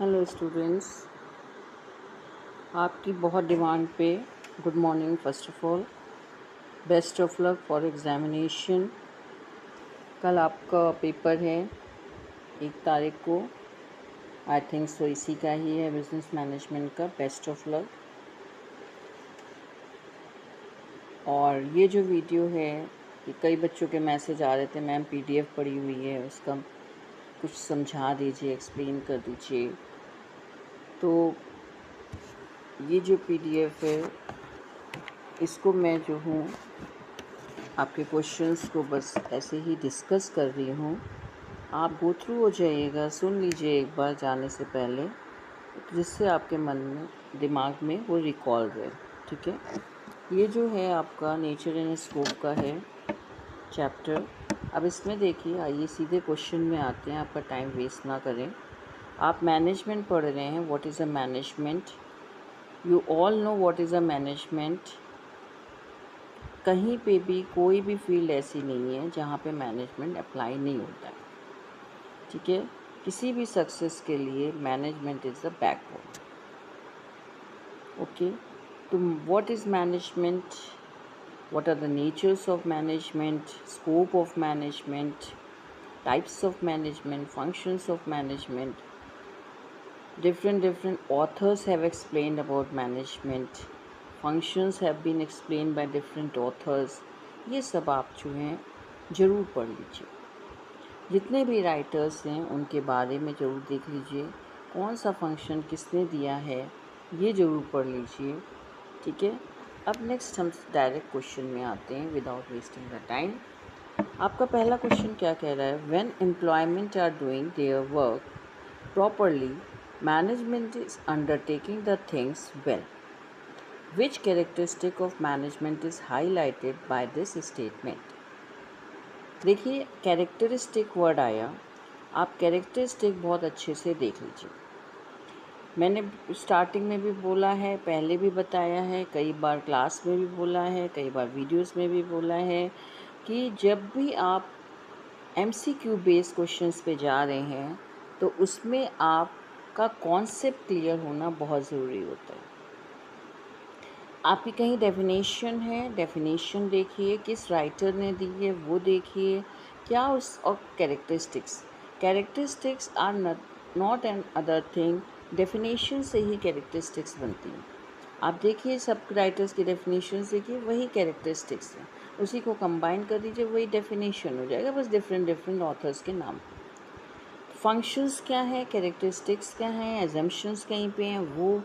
Hello students, आपकी बहुत demand पे good morning. First of all best of luck for examination. कल आपका पेपर है 1 तारीख को। आई थिंक सो इसी का ही है, बिजनेस मैनेजमेंट का। Best of luck. और ये जो वीडियो है, ये कई बच्चों के मैसेज आ रहे थे, मैम पीडीएफ पड़ी हुई है, उसका कुछ समझा दीजिए, एक्सप्लेन कर दीजिए। तो ये जो पीडीएफ है, इसको मैं जो हूँ आपके क्वेश्चंस को बस ऐसे ही डिस्कस कर रही हूँ। आप गो थ्रू हो जाइएगा, सुन लीजिए एक बार जाने से पहले, जिससे आपके मन में, दिमाग में वो रिकॉल रहे। ठीक है। ये जो है आपका नेचर एंड स्कोप का है चैप्टर। अब इसमें देखिए, आइए सीधे क्वेश्चन में आते हैं, आपका टाइम वेस्ट ना करें। आप मैनेजमेंट पढ़ रहे हैं। What is a management? You all know what is a management. कहीं पे भी कोई भी फील्ड ऐसी नहीं है जहाँ पे मैनेजमेंट अप्लाई नहीं होता है। ठीक है। किसी भी सक्सेस के लिए management is the backbone. Okay. तो what is management? What are the natures of management, scope of management, types of management, functions of management. Different authors have explained about management. Functions have been explained by different authors. ये सब आप जो हैं ज़रूर पढ़ लीजिए। जितने भी राइटर्स हैं उनके बारे में ज़रूर देख लीजिए, कौन सा फंक्शन किसने दिया है, ये ज़रूर पढ़ लीजिए। ठीक है। अब नेक्स्ट हम डायरेक्ट क्वेश्चन में आते हैं विदाउट वेस्टिंग द टाइम। आपका पहला क्वेश्चन क्या कह रहा है? When employment are doing their work properly, management is undertaking the things well. Which characteristic of management is highlighted by this statement? देखिए, कैरेक्टरिस्टिक वर्ड आया। आप कैरेक्टरिस्टिक बहुत अच्छे से देख लीजिए। मैंने स्टार्टिंग में भी बोला है, पहले भी बताया है, कई बार क्लास में भी बोला है, कई बार वीडियोस में भी बोला है कि जब भी आप एमसीक्यू बेस्ड क्वेश्चंस पे जा रहे हैं तो उसमें आपका कॉन्सेप्ट क्लियर होना बहुत ज़रूरी होता है। आपकी कहीं डेफिनेशन है, डेफिनेशन देखिए, किस राइटर ने दी है वो देखिए, क्या उस, और characteristics are not an other thing. Definition से ही कैरेक्टरिस्टिक्स बनती हैं। आप देखिए सब राइटर्स की डेफिनेशन देखिए, वही कैरेक्टरिस्टिक्स हैं, उसी को कंबाइन कर दीजिए, वही डेफिनेशन हो जाएगा, बस डिफरेंट ऑथर्स के नाम। फंक्शंस क्या है, कैरेक्टरिस्टिक्स क्या हैं, एजम्पशंस कहीं पे हैं, वो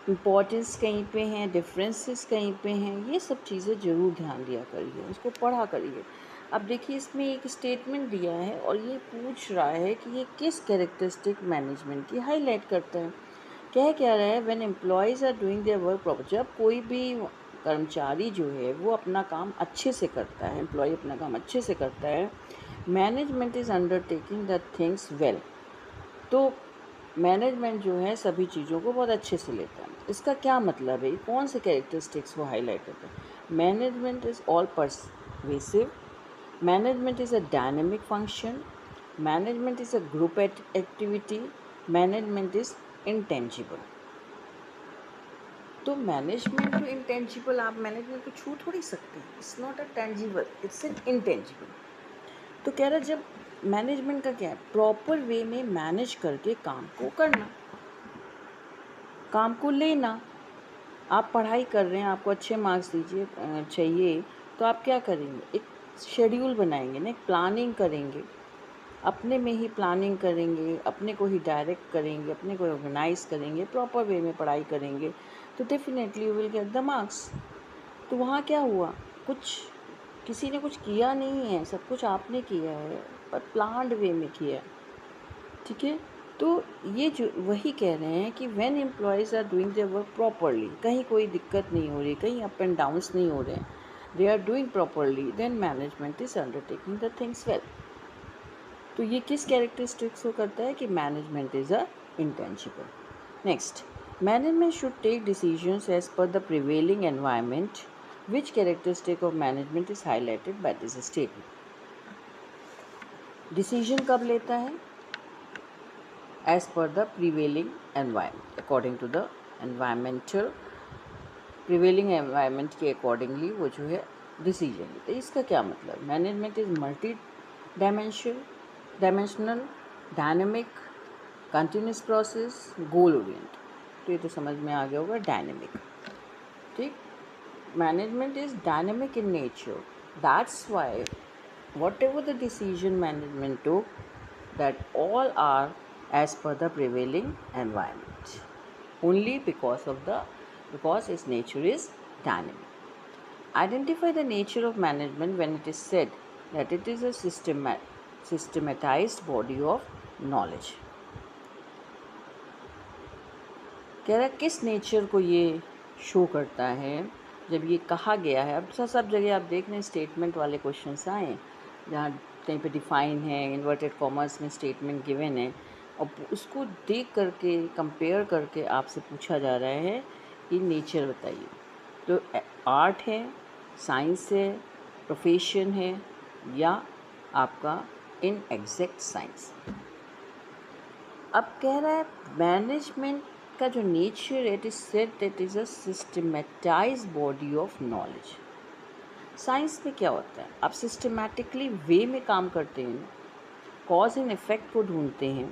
इम्पॉर्टेंस कहीं पे हैं, डिफरेंसेस कहीं पे हैं, ये सब चीज़ें ज़रूर ध्यान दिया करिए, उसको पढ़ा करिए। अब देखिए, इसमें एक स्टेटमेंट दिया है और ये पूछ रहा है कि ये किस कैरेक्टरिस्टिक मैनेजमेंट की हाईलाइट करता है। क्या रहा है? When employees are doing their work proper, जब कोई भी कर्मचारी जो है वो अपना काम अच्छे से करता है, एम्प्लॉय अपना काम अच्छे से करता है, management is undertaking the things well. तो मैनेजमेंट जो है सभी चीज़ों को बहुत अच्छे से लेता है। इसका क्या मतलब है? कौन से कैरेक्टरिस्टिक्स वो हाईलाइट करता है? Management is all pervasive, management is a dynamic function, management is a group activity, management is intangible. तो मैनेजमेंट जो इंटेंजिबल, आप मैनेजमेंट को छू थोड़ी सकते हैं। It's not a tangible, it's an intangible. तो कह रहा जब मैनेजमेंट का क्या है? प्रॉपर वे में मैनेज करके काम को करना, काम को लेना। आप पढ़ाई कर रहे हैं, आपको अच्छे मार्क्स चाहिए, तो आप क्या करेंगे? एक शेड्यूल बनाएंगे ना, एक प्लानिंग करेंगे, अपने में ही प्लानिंग करेंगे, अपने को ही डायरेक्ट करेंगे, अपने को ऑर्गेनाइज करेंगे, प्रॉपर वे में पढ़ाई करेंगे, तो definitely you will get the marks. तो वहाँ क्या हुआ? कुछ किसी ने कुछ किया नहीं है, सब कुछ आपने किया है, पर प्लान्ड वे में किया है। ठीक है। तो ये जो वही कह रहे हैं कि when employees are doing their work properly, कहीं कोई दिक्कत नहीं हो रही, कहीं अप एंड डाउन्स नहीं हो रहे हैं, they are doing properly, then management is undertaking the things well. तो ये किस कैरेक्टरिस्टिक्स को करता है? कि management is a intangible. Next, management should take decisions as per the prevailing environment. Which characteristic of management is highlighted by this statement? Decision कब लेता है? As per the prevailing environment, according to the environmental prevailing environment के accordingly वो जो है decision लेते हैं। इसका क्या मतलब? Management is multi dimensional, dynamic, continuous process, goal oriented. तो ये तो समझ में आ गया होगा, डायनेमिक। ठीक, management is dynamic in nature. That's why whatever the decision management took, that all are as per the prevailing environment, only because its nature is dynamic. Identify the nature of management when it is said that it is a systematized body of knowledge. कह रहा है किस nature को ये show करता है जब ये कहा गया है। अब सब जगह आप देख रहे हैं स्टेटमेंट वाले क्वेश्चंस आए हैं, जहाँ कहीं पे डिफाइन है, इन्वर्टेड कॉमर्स में स्टेटमेंट गिवन है, और उसको देख करके कंपेयर करके आपसे पूछा जा रहा है कि नेचर बताइए। तो आर्ट है, साइंस है, प्रोफेशन है, या आपका इन एग्जैक्ट साइंस। अब कह रहा है मैनेजमेंट का जो नेचर है, it is said that is a systematised body of knowledge. Science में क्या होता है, आप सिस्टमेटिकली वे में काम करते हैं, कॉज एंड इफेक्ट को ढूंढते हैं।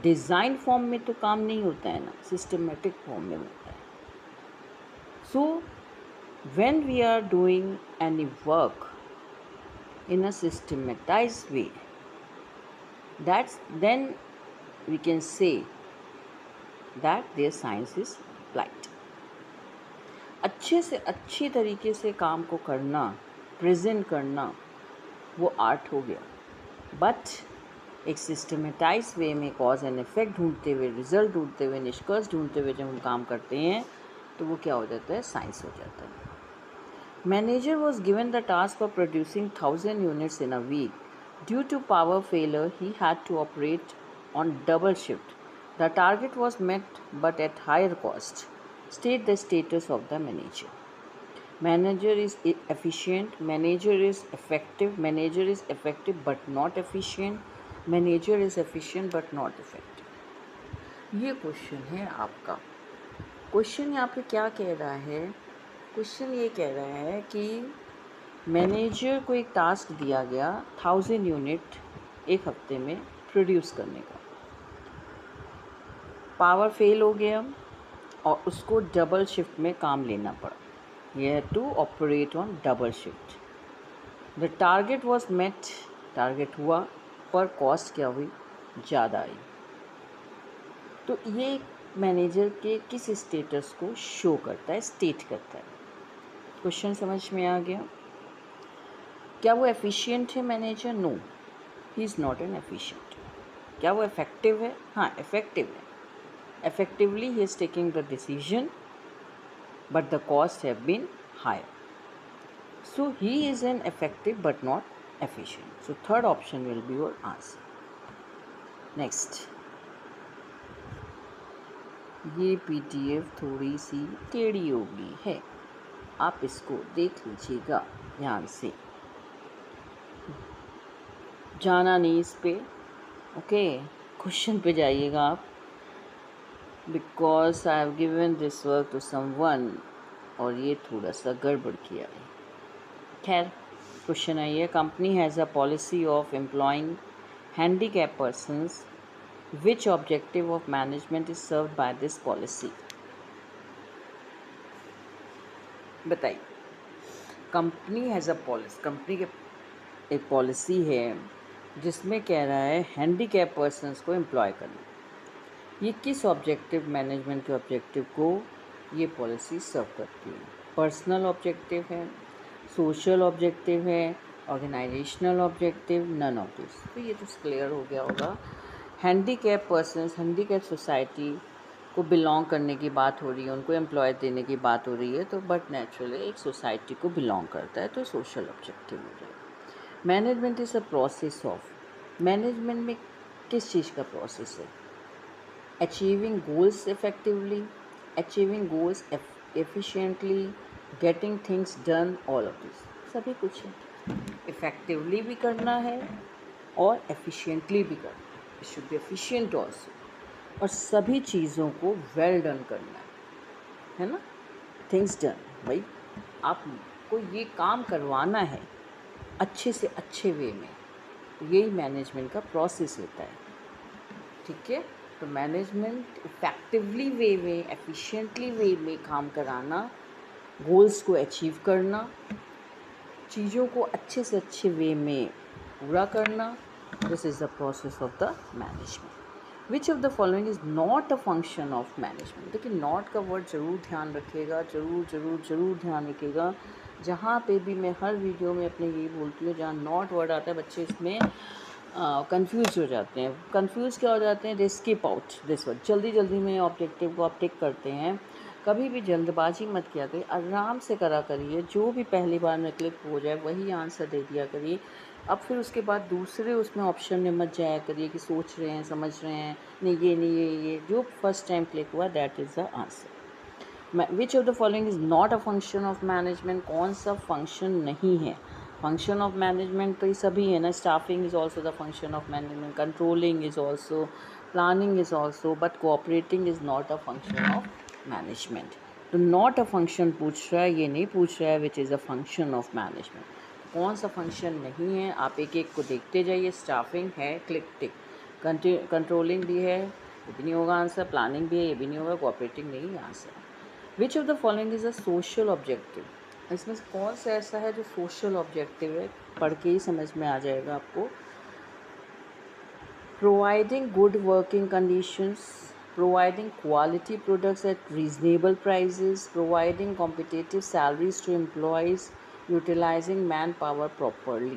डिज़ाइन फॉर्म में तो काम नहीं होता है ना, सिस्टमेटिक फॉर्म में होता है। So when we are doing any work in a systematized way, that's then we can say that their science is applied. अच्छे से अच्छी तरीके से काम को करना, प्रेजेंट करना, वो आर्ट हो गया। बट एक सिस्टमेटाइज वे में कॉज एंड इफेक्ट ढूंढते हुए, रिजल्ट ढूंढते हुए, निष्कर्ष ढूंढते हुए जब हम काम करते हैं तो वो क्या हो जाता है, साइंस हो जाता है। Manager was given the task of producing 1000 units in a week. Due to power failure he had to operate on double shift. The target was met but at higher cost. State the status of the manager. Manager is efficient, manager is effective, manager is effective but not efficient, manager is efficient but not effective. ये question है आपका। Question यहाँ पे क्या कह रहा है? Question ये कह रहा है कि मैनेजर को एक टास्क दिया गया 1000 यूनिट एक हफ्ते में प्रोड्यूस करने का। पावर फेल हो गया और उसको डबल शिफ्ट में काम लेना पड़ा। यह to operate on double shift. The target was met, target हुआ पर कॉस्ट क्या हुई, ज़्यादा आई। तो ये मैनेजर के किस स्टेटस को शो करता है, स्टेट करता है। क्वेश्चन समझ में आ गया? क्या वो एफिशिएंट है manager? No, he is not an efficient. क्या वो इफेक्टिव है? हाँ, इफेक्टिव है। Effectively he is taking the decision, but the costs have been higher. So he is an effective but not efficient. So third option will be your answer. Next, ये PDF थोड़ी सी टेढ़ी हो गई है, आप इसको देख लीजिएगा ध्यान से, जाना नहीं इस पे। ओके, क्वेश्चन पे जाइएगा आप, because I have given this work to someone और ये थोड़ा सा गड़बड़ किया है। खैर, क्वेश्चन है ये, company has a policy of employing handicap persons, which objective of management is served by this policy. बताइए। Company has a policy, company के एक पॉलिसी है जिसमें कह रहा है हैंडीकैप पर्सन्स को एम्प्लॉय करना। ये किस ऑब्जेक्टिव, मैनेजमेंट के ऑब्जेक्टिव को ये पॉलिसी सर्व करती है? पर्सनल ऑब्जेक्टिव है, सोशल ऑब्जेक्टिव है, organizational objective, none of this. तो ये तो क्लियर हो गया होगा। हैंडीकैप पर्सन्स, हैंडीकैप सोसाइटी को बिलोंग करने की बात हो रही है, उनको एम्प्लॉय देने की बात हो रही है, तो बट नेचुरली एक सोसाइटी को बिलोंग करता है, तो सोशल ऑब्जेक्टिव हो जाएगा। Management is a process of, management में किस चीज़ का प्रोसेस है? Achieving goals effectively, achieving goals efficiently, getting things done, all of this सभी कुछ है। इफ़ेक्टिवली भी करना है और एफिशिएंटली भी करना है। It should be efficient also, और सभी चीज़ों को वेल डन करना है ना, थिंग्स डन। भाई आपको ये काम करवाना है अच्छे से अच्छे वे में, यही मैनेजमेंट का प्रोसेस होता है। ठीक है, तो मैनेजमेंट इफेक्टिवली वे में, एफिशिएंटली वे में काम कराना, गोल्स को अचीव करना, चीज़ों को अच्छे से अच्छे वे में पूरा करना, this is the process of the management. Which of the following is not a function of management. देखिए नॉट का वर्ड ज़रूर ध्यान रखिएगा, ज़रूर ध्यान रखिएगा। जहाँ पे भी मैं हर वीडियो में अपने ये बोलती हूँ, जहाँ नॉट वर्ड आता है बच्चे इसमें कंफ्यूज हो जाते हैं। कंफ्यूज क्या हो जाते हैं, दे स्किप आउट दिस वर्ड, जल्दी में ऑब्जेक्टिव को आप टिक करते हैं। कभी भी जल्दबाजी मत किया करिए, आराम से करा करिए, जो भी पहली बार में क्लिक हो जाए वही आंसर दे दिया करिए। अब फिर उसके बाद दूसरे उसमें ऑप्शन में मत जाया करिए कि सोच रहे हैं, समझ रहे हैं, नहीं ये जो फर्स्ट टाइम क्लिक हुआ that is the answer. Which of the following is not a function of management, कौन सा फंक्शन नहीं है। फंक्शन ऑफ मैनेजमेंट तो ये सभी है ना, staffing is also the function of management, controlling is also, planning is also, but cooperating is not a function of management. तो नॉट अ फंक्शन पूछ रहा है, ये नहीं पूछ रहा है which is a function of management. कौन सा फंक्शन नहीं है, आप एक एक को देखते जाइए। स्टाफिंग है, क्लिक टिक। कंट्रोलिंग भी है, ये भी नहीं होगा आंसर। प्लानिंग भी है, ये भी नहीं होगा। कोऑपरेटिंग नहीं answer. Which of the following is a social objective. इसमें कौन सा ऐसा है जो सोशल ऑब्जेक्टिव है, पढ़ के ही समझ में आ जाएगा आपको। Providing good working conditions, providing quality products at reasonable prices, providing competitive salaries to employees, utilizing manpower properly।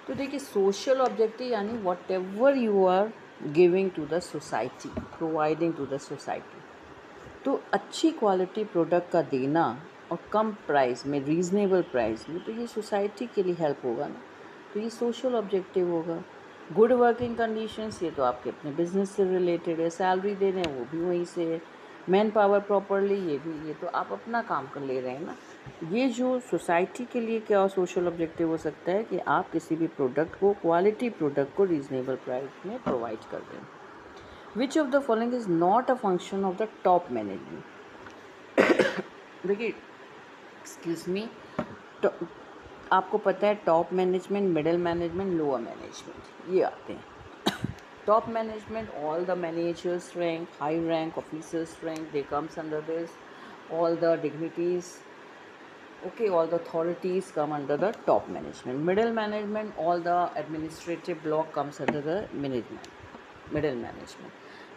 तो देखिए सोशल ऑब्जेक्टिव यानी whatever you are giving to the society, providing to the society. तो अच्छी quality product का देना और कम price में, रीज़नेबल प्राइस में, तो ये सोसाइटी के लिए हेल्प होगा ना, तो ये सोशल ऑब्जेक्टिव होगा। गुड वर्किंग कंडीशंस, ये तो आपके अपने बिजनेस से रिलेटेड है। सैलरी दे रहे हैं वो भी वहीं से है। मैन पावर प्रॉपरली, ये तो आप अपना काम कर ले रहे हैं ना। ये जो सोसाइटी के लिए क्या सोशल ऑब्जेक्टिव हो सकता है कि आप किसी भी प्रोडक्ट को, क्वालिटी प्रोडक्ट को रीज़नेबल प्राइस में प्रोवाइड कर रहे हैं। विच of the following is not a function of the top management. देखिए एक्सक्यूज़ मी, आपको पता है top management, middle management, lower management ये आते हैं। Top management, all the managers rank, high rank officers rank, they comes under this. All the dignities, okay, all the authorities come under the top management. Middle management, all the administrative block comes under the middle management.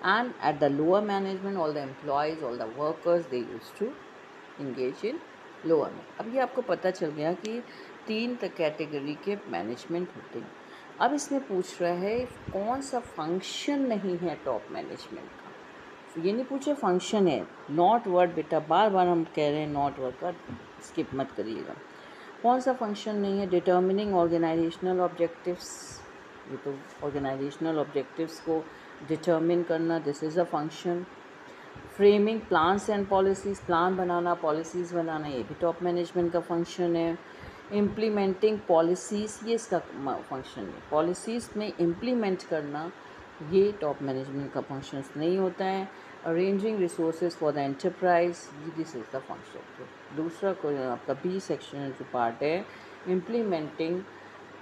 And at the lower management, all the employees, all the workers, they used to engage in lower में। अब ये आपको पता चल गया कि 3 category के management होते हैं। अब इसमें पूछ रहा है कौन सा फंक्शन नहीं है टॉप मैनेजमेंट का। ये नहीं पूछे फंक्शन है, नॉट वर्ड बेटा, बार बार हम कह रहे हैं नॉट वर्ड का स्किप मत करिएगा। कौन सा फंक्शन नहीं है, डिटर्मिनिंग ऑर्गेनाइजेशनल ऑब्जेक्टिव्स, ये तो ऑर्गेनाइजेशनल ऑब्जेक्टिव्स को डिटर्मिन करना, this is a function. Framing plans and policies, plan बनाना, पॉलिसीज़ बनाना, ये भी टॉप मैनेजमेंट का फंक्शन है। इम्प्लीमेंटिंग पॉलिसीज़, ये इसका फंक्शन है। पॉलिसीज़ में इम्प्लीमेंट करना, ये टॉप मैनेजमेंट का फंक्शन नहीं होता है। Arranging resources for the enterprise, this is the function. दूसरा कोई आपका बी सेक्शन जो पार्ट है, इम्प्लीमेंटिंग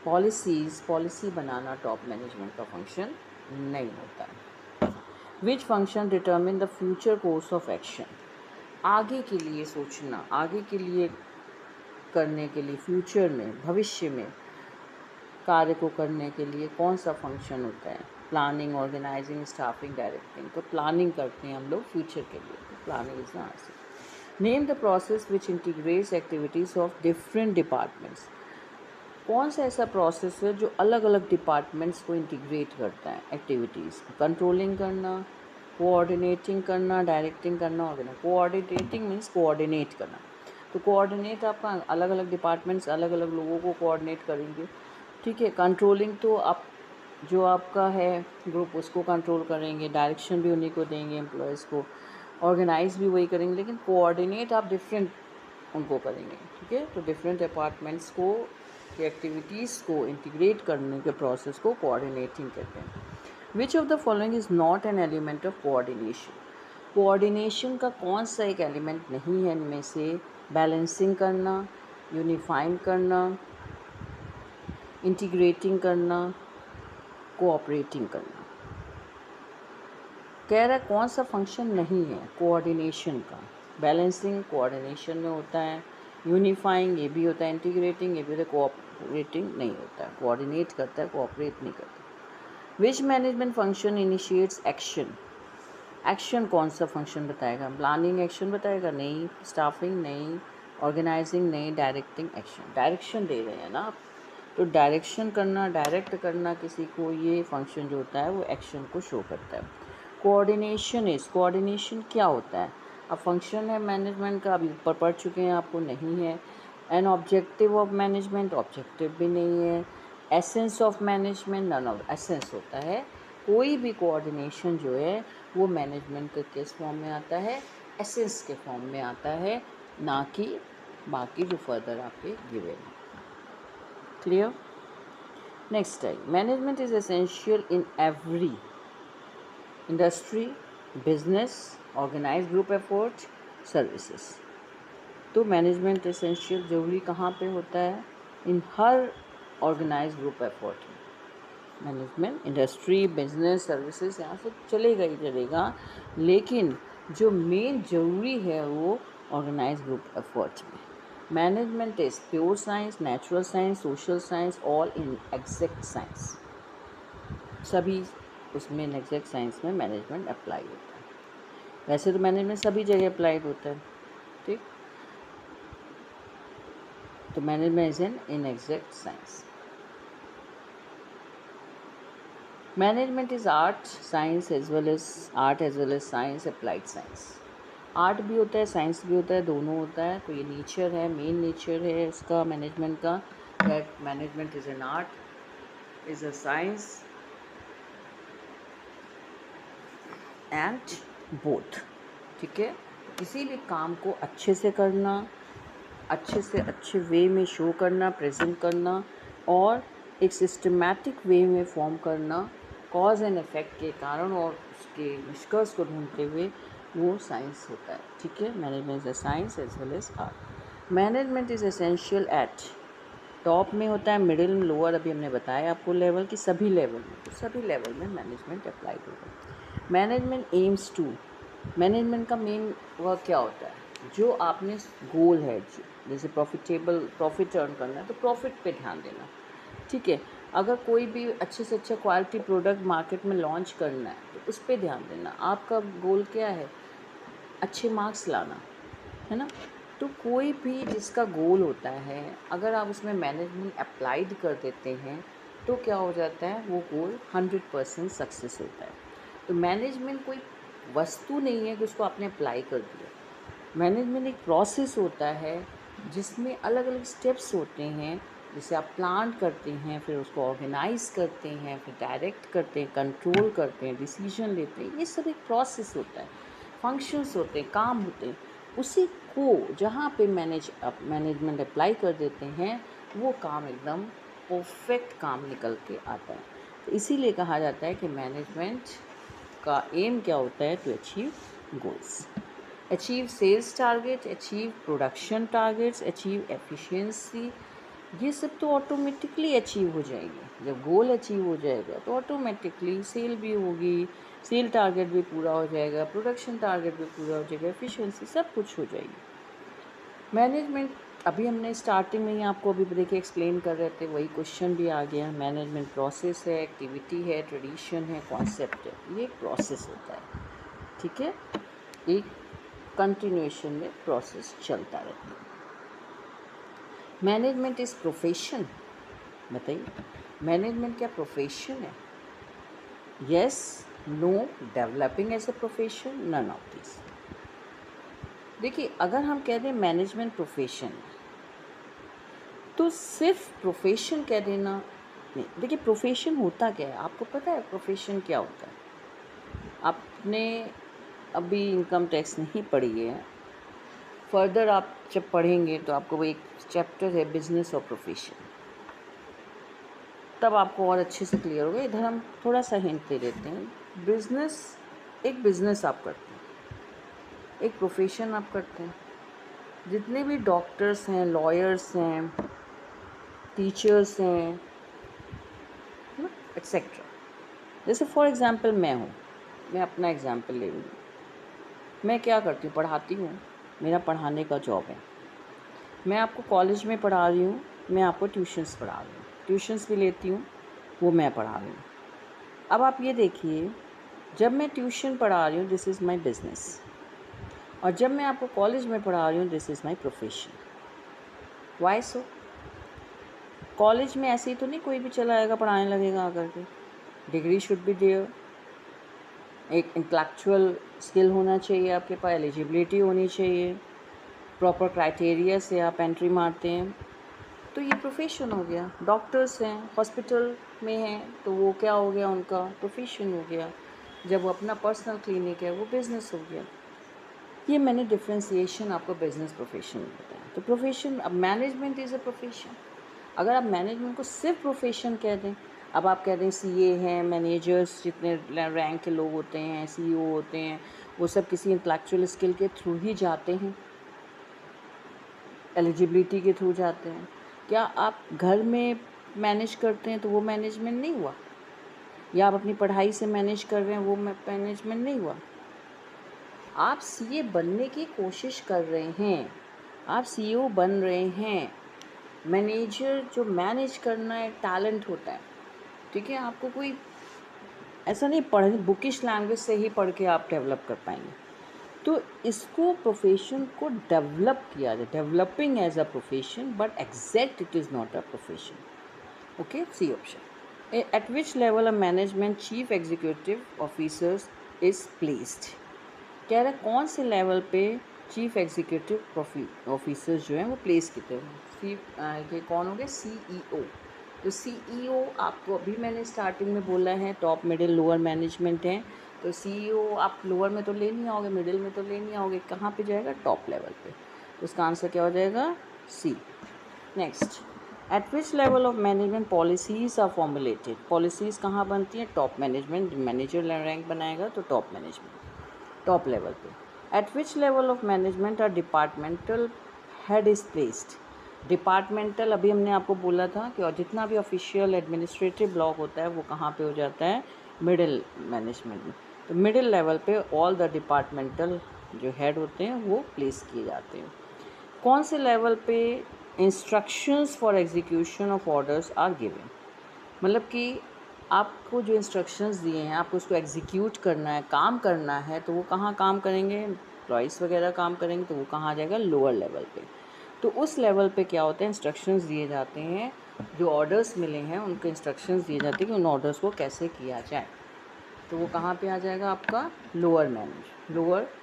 पॉलिसीज़, पॉलिसी बनाना टॉप मैनेजमेंट का फंक्शन नहीं होता है। Which function determine the future course of action, आगे के लिए सोचना, आगे के लिए करने के लिए, फ्यूचर में, भविष्य में कार्य को करने के लिए कौन सा फंक्शन होता है। Planning, organizing, staffing, directing. तो प्लानिंग करते हैं हम लोग फ्यूचर के लिए, तो planning is the answer. Name the process which integrates activities of different departments, कौन सा ऐसा प्रोसेस है जो अलग अलग डिपार्टमेंट्स को इंटीग्रेट करता है एक्टिविटीज़। कंट्रोलिंग करना, कोऑर्डिनेटिंग करना, डायरेक्टिंग करना, ऑर्गेनाइज। कोऑर्डिनेटिंग मीन्स कोऑर्डिनेट करना, तो कोऑर्डिनेट आपका अलग अलग डिपार्टमेंट्स अलग अलग लोगों को कोऑर्डिनेट करेंगे, ठीक है। कंट्रोलिंग तो आप जो आपका है ग्रुप उसको कंट्रोल करेंगे, डायरेक्शन भी उन्हीं को देंगे एम्प्लॉयज़ को, ऑर्गेनाइज भी वही करेंगे, लेकिन कोऑर्डिनेट आप डिफरेंट उनको करेंगे, ठीक है। तो डिफरेंट डिपार्टमेंट्स को की एक्टिविटीज़ को इंटीग्रेट करने के प्रोसेस को कोऑर्डिनेटिंग कहते हैं। विच of the following is not an element of coordination? Coordination का कौन सा एक एलिमेंट नहीं है इनमें से? बैलेंसिंग करना, यूनिफाइंग करना, इंटीग्रेटिंग करना, कोऑपरेटिंग करना। कह रहा है कौन सा फंक्शन नहीं है कोऑर्डिनेशन का? बैलेंसिंग कोऑर्डिनेशन में होता है, यूनिफाइंग ये भी होता है, इंटीग्रेटिंग ये भी होता है, कोऑपरेटिंग नहीं होता है। कोऑर्डिनेट करता है, कोऑपरेट नहीं करता। Which management function initiates action? Action कौन सा फंक्शन बताएगा? प्लानिंग एक्शन बताएगा? नहीं। स्टाफिंग नहीं। ऑर्गेनाइजिंग नहीं। Directing action. डायरेक्शन दे रहे हैं ना आप, तो डायरेक्शन करना, डायरेक्ट करना किसी को, ये फंक्शन जो होता है वो एक्शन को शो करता है। कोऑर्डिनेशन क्या होता है? अब फंक्शन है मैनेजमेंट का, अभी ऊपर पढ़ चुके हैं, आपको नहीं है। An objective of management, objective भी नहीं है। Essence of management, none of essence होता है। कोई भी कोऑर्डिनेशन जो है वो मैनेजमेंट के किस फॉर्म में आता है? एसेंस के फॉर्म में आता है, ना कि बाकी जो फर्दर आपके गिवन है। क्लियर? नेक्स्ट है, management is essential in every industry, business, organise group effort, services. तो मैनेजमेंट एसेंशियल जरूरी कहाँ पे होता है? इन हर ऑर्गेनाइज ग्रुप एफर्ट में। मैनेजमेंट इंडस्ट्री, बिजनेस, सर्विसेज यहाँ से चलेगा ही चलेगा, लेकिन जो मेन ज़रूरी है वो ऑर्गेनाइज ग्रुप एफर्ट में। Management is pure science, natural science, social science, all in exact science. सभी उसमें एग्जैक्ट साइंस में मैनेजमेंट अप्लाई होता है। वैसे तो मैनेजमेंट सभी जगह अप्लाइड होता है, ठीक। तो management is an inexact science. Management is art science as well as science, applied science. Art भी होता है, साइंस भी होता है, दोनों होता है। तो ये नेचर है, मेन नेचर है इसका मैनेजमेंट का, that management is an art, is a science and both. ठीक है, किसी भी काम को अच्छे से करना, अच्छे से अच्छे वे में शो करना, प्रेजेंट करना, और एक सिस्टमैटिक वे में फॉर्म करना, कॉज एंड इफेक्ट के कारण और उसके निष्कर्ष को ढूंढते हुए, वो साइंस होता है। ठीक है, management is a science as well as art. Management is essential at, top में होता है, मिडिल में, लोअर, अभी हमने बताया आपको लेवल की, सभी लेवल में, तो सभी लेवल में मैनेजमेंट अप्लाइड होगा। मैनेजमेंट एम्स टू, मैनेजमेंट का मेन वर्क क्या होता है? जो आपने गोल है, जैसे प्रॉफिट अर्न करना है तो प्रॉफिट पे ध्यान देना। ठीक है, अगर कोई भी अच्छे से अच्छा क्वालिटी प्रोडक्ट मार्केट में लॉन्च करना है तो उस पर ध्यान देना। आपका गोल क्या है? अच्छे मार्क्स लाना, है ना। तो कोई भी जिसका गोल होता है, अगर आप उसमें मैनेजमेंट अप्लाइड कर देते हैं तो क्या हो जाता है? वो गोल 100% सक्सेस होता है। तो मैनेजमेंट कोई वस्तु नहीं है कि उसको आपने अप्लाई कर दिया। मैनेजमेंट एक प्रोसेस होता है जिसमें अलग अलग स्टेप्स होते हैं। जैसे आप प्लान करते हैं, फिर उसको ऑर्गेनाइज करते हैं, फिर डायरेक्ट करते हैं, कंट्रोल करते हैं, डिसीजन लेते हैं, ये सब एक प्रोसेस होता है, फंक्शंस होते हैं, काम होते हैं। उसी को जहाँ पे मैनेजमेंट अप्लाई कर देते हैं, वो काम एकदम परफेक्ट काम निकल के आता है। तो इसीलिए कहा जाता है कि मैनेजमेंट का एम क्या होता है? To achieve goals, achieve sales target, achieve production targets, achieve efficiency. ये सब तो ऑटोमेटिकली अचीव हो जाएंगे। जब गोल अचीव हो जाएगा तो ऑटोमेटिकली सेल भी होगी, सेल टारगेट भी पूरा हो जाएगा, प्रोडक्शन टारगेट भी पूरा हो जाएगा, एफिशिएंसी सब कुछ हो जाएगी। मैनेजमेंट, अभी हमने स्टार्टिंग में ही आपको अभी देखिए एक्सप्लेन कर रहे थे, वही क्वेश्चन भी आ गया। मैनेजमेंट प्रोसेस है, एक्टिविटी है, ट्रेडिशन है, कॉन्सेप्ट है। ये एक प्रोसेस होता है, ठीक है, एक कंटिन्यूएशन में प्रोसेस चलता रहता है। मैनेजमेंट इज प्रोफेशन, बताइए मैनेजमेंट क्या प्रोफेशन है? Yes, no, developing as a profession, none of this. देखिए, अगर हम कह दें मैनेजमेंट प्रोफेशन, तो सिर्फ प्रोफेशन कह देना नहीं। देखिए, प्रोफेशन होता क्या है? आपको पता है प्रोफेशन क्या होता है? आपने अभी इनकम टैक्स नहीं पढ़ी है, फर्दर आप जब पढ़ेंगे तो आपको वो एक चैप्टर है बिजनेस और प्रोफेशन। तब आपको और अच्छे से क्लियर होगा। इधर हम थोड़ा सा हिंट दे देते हैं। एक बिज़नेस आप करते हैं, एक प्रोफेशन आप करते हैं। जितने भी डॉक्टर्स हैं, लॉयर्स हैं, टीचर्स हैं, ना, एक्सेट्रा। जैसे फॉर एग्ज़ाम्पल मैं अपना एग्ज़ाम्पल ले लूँगी। मैं क्या करती हूँ, पढ़ाती हूँ, मेरा पढ़ाने का जॉब है। मैं आपको कॉलेज में पढ़ा रही हूँ, मैं आपको ट्यूशन्स पढ़ा रही हूँ, ट्यूशन्स भी लेती हूँ, वो मैं पढ़ा रही हूँ। अब आप ये देखिए, जब मैं ट्यूशन पढ़ा रही हूँ दिस इज़ माय बिज़नेस, और जब मैं आपको कॉलेज में पढ़ा रही हूँ this is my profession. Why so? College में ऐसे ही तो नहीं कोई भी चला आएगा पढ़ाने लगेगा आकर के। डिग्री शुड बी देयर, एक इंटेलेक्चुअल स्किल होना चाहिए आपके पास, एलिजिबिलिटी होनी चाहिए, प्रॉपर क्राइटेरिया से आप एंट्री मारते हैं, तो ये प्रोफेशन हो गया। डॉक्टर्स हैं, हॉस्पिटल में हैं, तो वो क्या हो गया, उनका प्रोफेशन हो गया। जब वो अपना पर्सनल क्लिनिक है वो बिज़नेस हो गया। ये मैंने डिफ्रेंसिएशन आपको बिज़नेस प्रोफेशन में बताया। तो प्रोफेशन, अब मैनेजमेंट इज़ अ प्रोफेशन। अगर आप मैनेजमेंट को सिर्फ प्रोफेशन कह दें, अब आप कह दें सीए हैं, मैनेजर्स जितने रैंक के लोग होते हैं, सीईओ होते हैं, वो सब किसी इंटेलेक्चुअल स्किल के थ्रू ही जाते हैं, एलिजिबिलिटी के थ्रू जाते हैं। क्या आप घर में मैनेज करते हैं तो वो मैनेजमेंट नहीं हुआ, या आप अपनी पढ़ाई से मैनेज कर रहे हैं वो मैनेजमेंट नहीं हुआ। आप सीए बनने की कोशिश कर रहे हैं, आप सीईओ बन रहे हैं। मैनेजर जो मैनेज करना है टैलेंट होता है, ठीक है। आपको कोई ऐसा नहीं बुकिश लैंग्वेज से ही पढ़ के आप डेवलप कर पाएंगे। तो इसको प्रोफेशन को डेवलप किया जाए, developing as a profession, but exact it is not a profession. Okay, C option. At which level of management chief executive officers is placed. कह रहा है कौन से लेवल पे चीफ एग्जीक्यूटिव ऑफिसर्स जो हैं वो प्लेस किए हैं। ये कौन हो गया, सीईओ। तो सीईओ आपको अभी मैंने स्टार्टिंग में बोला है टॉप मिडिल लोअर मैनेजमेंट है। तो सीईओ आप लोअर में तो ले नहीं आओगे, मिडिल में तो ले नहीं आओगे, कहाँ पे जाएगा, टॉप लेवल पे। तो उसका आंसर क्या हो जाएगा, C. Next, at which level of management policies are formulated. Policies कहाँ बनती हैं, टॉप मैनेजमेंट, मैनेजर रैंक बनाएगा तो टॉप मैनेजमेंट, टॉप लेवल पे। At which level of management और departmental head is placed. Departmental अभी हमने आपको बोला था कि और जितना भी ऑफिशियल एडमिनिस्ट्रेटिव ब्लॉक होता है वो कहाँ पे हो जाता है, मिडिल मैनेजमेंट में। तो मिडिल लेवल पे ऑल द डिपार्टमेंटल जो हेड होते हैं वो प्लेस किए जाते हैं। कौन से लेवल पे instructions for execution of orders are given. मतलब कि आपको जो इंस्ट्रक्शंस दिए हैं आपको उसको एग्जीक्यूट करना है, काम करना है, तो वो कहाँ काम करेंगे, एम्प्लॉइज़ वगैरह काम करेंगे, तो वो कहाँ आ जाएगा, लोअर लेवल पे। तो उस लेवल पे क्या होता है, इंस्ट्रक्शंस दिए जाते हैं, जो ऑर्डर्स मिले हैं उनके इंस्ट्रक्शंस दिए जाते हैं कि उन ऑर्डर्स को कैसे किया जाए, तो वो कहाँ पे आ जाएगा आपका, लोअर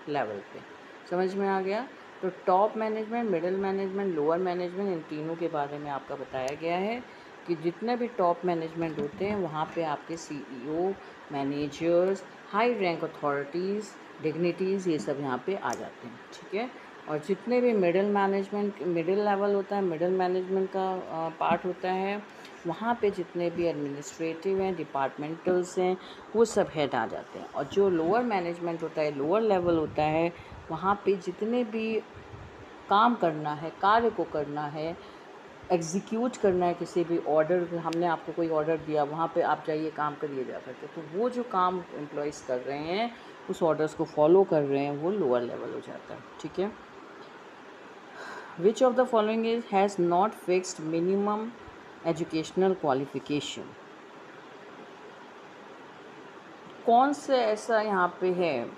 लेवल पे। समझ में आ गया। तो top management, middle management, lower management, इन तीनों के बारे में आपका बताया गया है कि जितने भी टॉप मैनेजमेंट होते हैं वहाँ पे आपके CEO, managers, high rank authorities, dignities, ये सब यहाँ पे आ जाते हैं, ठीक है। और जितने भी मिडिल लेवल होता है, मिडिल मैनेजमेंट का पार्ट होता है, वहाँ पे जितने भी एडमिनिस्ट्रेटिव हैं, डिपार्टमेंटल्स हैं, वो सब हेड आ जाते हैं। और जो लोअर मैनेजमेंट होता है, लोअर लेवल होता है, वहाँ पे जितने भी काम करना है, कार्य को करना है, एग्जीक्यूट करना है, किसी भी ऑर्डर, हमने आपको कोई ऑर्डर दिया, वहाँ पे आप जाइए काम करिए जा करके, तो वो जो काम एम्प्लॉयज़ कर रहे हैं, उस ऑर्डर्स को फॉलो कर रहे हैं, वो लोअर लेवल हो जाता है, ठीक है। विच of the following is has not fixed minimum educational qualification. कौन से ऐसा यहाँ पे है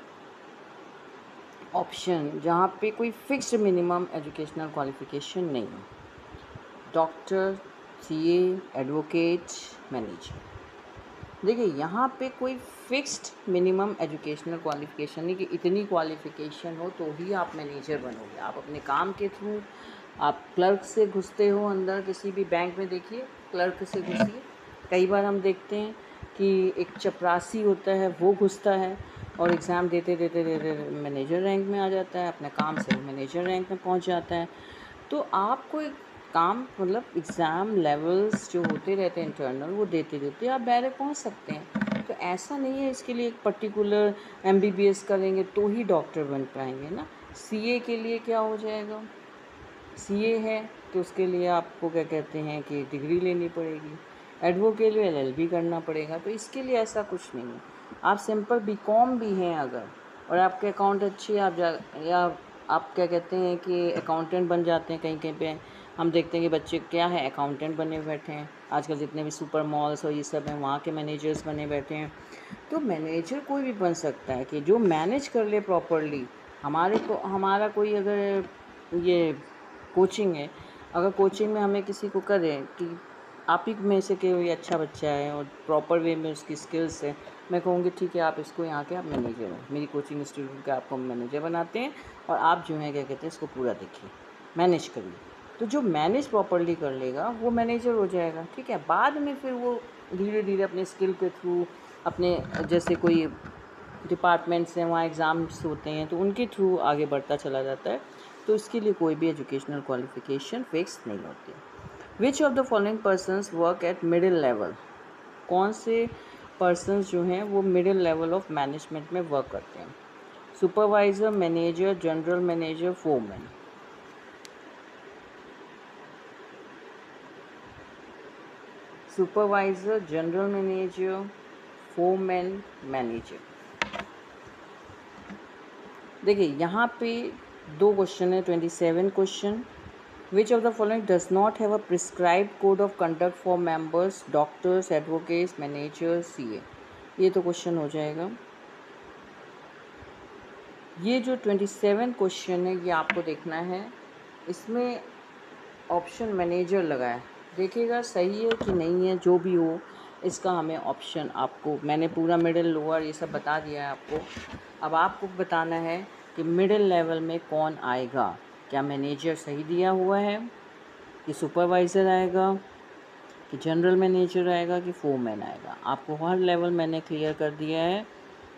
ऑप्शन जहाँ पे कोई फिक्स्ड मिनिमम एजुकेशनल क्वालिफिकेशन नहीं है। Doctor, CA, advocate, manager. देखिए यहाँ पे कोई फिक्स्ड मिनिमम एजुकेशनल क्वालिफिकेशन नहीं कि इतनी क्वालिफिकेशन हो तो ही आप मैनेजर बनोगे। आप अपने काम के थ्रू, आप क्लर्क से घुसते हो अंदर, किसी भी बैंक में देखिए क्लर्क से घुसिए। कई बार हम देखते हैं कि एक चपरासी होता है वो घुसता है और एग्ज़ाम देते देते देते मैनेजर रैंक में आ जाता है, अपने काम से वो मैनेजर रैंक में पहुंच जाता है। तो आपको काम मतलब एग्ज़ाम लेवल्स जो होते रहते हैं इंटरनल, वो देते देते आप डायरेक्ट पहुंच सकते हैं। तो ऐसा नहीं है इसके लिए एक पर्टिकुलर एमबीबीएस करेंगे तो ही डॉक्टर बन पाएंगे ना। सीए के लिए क्या हो जाएगा, सीए है तो उसके लिए आपको क्या कहते हैं कि डिग्री लेनी पड़ेगी, एडवोकेट के लिए एलएलबी करना पड़ेगा। तो इसके लिए ऐसा कुछ नहीं है। आप सिंपल बीकॉम भी हैं अगर, और आपके अकाउंट अच्छी है, या आप क्या कहते हैं कि अकाउंटेंट बन जाते हैं कहीं कहीं पे। हम देखते हैं कि बच्चे क्या है अकाउंटेंट बने बैठे हैं, आजकल जितने भी सुपर मॉल्स और ये सब हैं वहाँ के मैनेजर्स बने बैठे हैं। तो मैनेजर कोई भी बन सकता है कि जो मैनेज कर ले प्रॉपरली। हमारा कोई अगर ये कोचिंग है, अगर कोचिंग में हमें किसी को करें कि आप ही में से कोई अच्छा बच्चा है और प्रॉपर वे में उसकी स्किल्स है, मैं कहूँगी ठीक है आप इसको यहाँ के आप मैनेजर हो, मेरी कोचिंग इंस्टीट्यूट का आपको मैनेजर बनाते हैं और आप जो है क्या कहते हैं इसको पूरा देखिए, मैनेज करिए। तो जो मैनेज प्रॉपरली कर लेगा वो मैनेजर हो जाएगा। ठीक है, बाद में फिर वो धीरे धीरे अपने स्किल के थ्रू, अपने जैसे कोई डिपार्टमेंट्स हैं वहाँ एग्ज़ाम्स होते हैं तो उनके थ्रू आगे बढ़ता चला जाता है। तो इसके लिए कोई भी एजुकेशनल क्वालिफिकेशन फिक्स नहीं होती। विच of the following persons work at middle level, कौन से पर्सनस जो हैं वो मिडिल लेवल ऑफ मैनेजमेंट में वर्क करते हैं? Supervisor, manager, general manager, foreman. Supervisor, general manager, foreman, manager. देखिए यहाँ पे दो क्वेश्चन है, 27 question. Which of the following does not have a prescribed code of conduct for members, doctors, advocates, manager, CA. ये तो question हो जाएगा। ये जो 27 क्वेश्चन है ये आपको देखना है, इसमें ऑप्शन मैनेजर लगा है, देखिएगा सही है कि नहीं है। जो भी हो इसका हमें ऑप्शन, आपको मैंने पूरा मिडिल लोअर ये सब बता दिया है आपको। अब आपको बताना है कि मिडिल लेवल में कौन आएगा, क्या मैनेजर सही दिया हुआ है, कि सुपरवाइज़र आएगा, कि जनरल मैनेजर आएगा, कि फोरमैन आएगा। आपको हर लेवल मैंने क्लियर कर दिया है।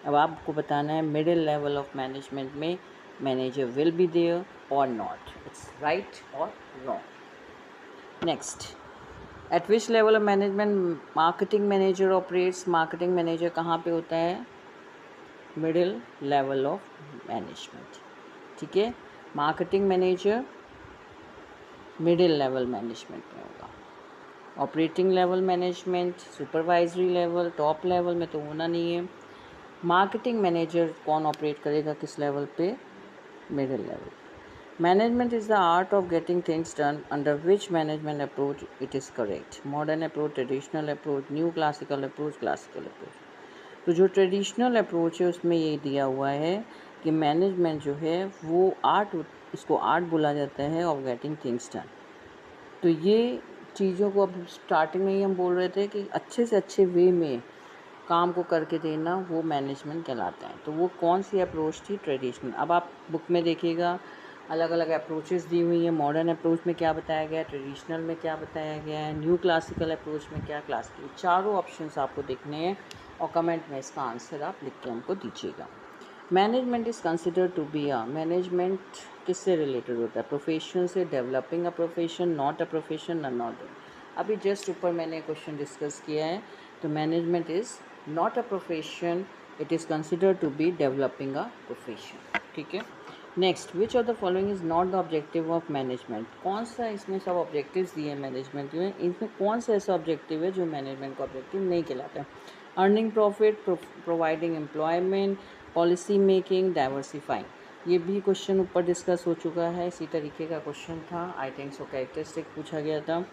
अब आपको बताना है मिडिल लेवल ऑफ मैनेजमेंट में मैनेजर विल बी देयर और नॉट, इट्स राइट और wrong. Next, at which level of management marketing manager operates, marketing manager कहाँ पे होता है? Middle level of management. ठीक है, marketing manager middle level management में होगा। Operating level management, supervisory level, top level में तो होना नहीं है। मार्केटिंग मैनेजर कौन ऑपरेट करेगा किस लेवल पे? Middle level. Management is the art of getting things done under which management approach it is correct? Modern approach, traditional approach, new classical approach, classical approach. तो जो ट्रेडिशनल अप्रोच है उसमें ये दिया हुआ है कि मैनेजमेंट जो है वो आर्ट, इसको आर्ट बोला जाता है ऑफ गेटिंग थिंग्स डन। तो ये चीज़ों को अब स्टार्टिंग में ही हम बोल रहे थे कि अच्छे से अच्छे वे में काम को करके देना वो मैनेजमेंट कहलाता है। तो वो कौन सी अप्रोच थी? ट्रेडिशनल। अब आप बुक में देखिएगा अलग अलग अप्रोचेस दी हुई हैं। मॉडर्न अप्रोच में क्या बताया गया है, ट्रेडिशनल में क्या बताया गया है, न्यू क्लासिकल अप्रोच में क्या, क्लासिकल, चारों ऑप्शंस आपको देखने हैं और कमेंट में इसका आंसर आप लिख के हमको दीजिएगा। Management is consider to be a, management किससे रिलेटेड होता है? प्रोफेशन से, developing a profession, not a profession, not. अभी जस्ट ऊपर मैंने क्वेश्चन डिस्कस किया है। तो management is not a profession, it is consider to be developing a profession. ठीक है, next, which of the following is not the objective of management? कौन सा, इसमें सब ऑब्जेक्टिव्स दिए हैं मैनेजमेंट में, इनमें कौन सा ऐसा ऑब्जेक्टिव है जो मैनेजमेंट का ऑब्जेक्टिव नहीं कहलाता है? Earning profit, providing employment, policy making, diversifying. ये भी क्वेश्चन ऊपर डिस्कस हो चुका है, इसी तरीके का क्वेश्चन था, आई थिंक सो, कैरेक्टरिस्टिक पूछा गया था।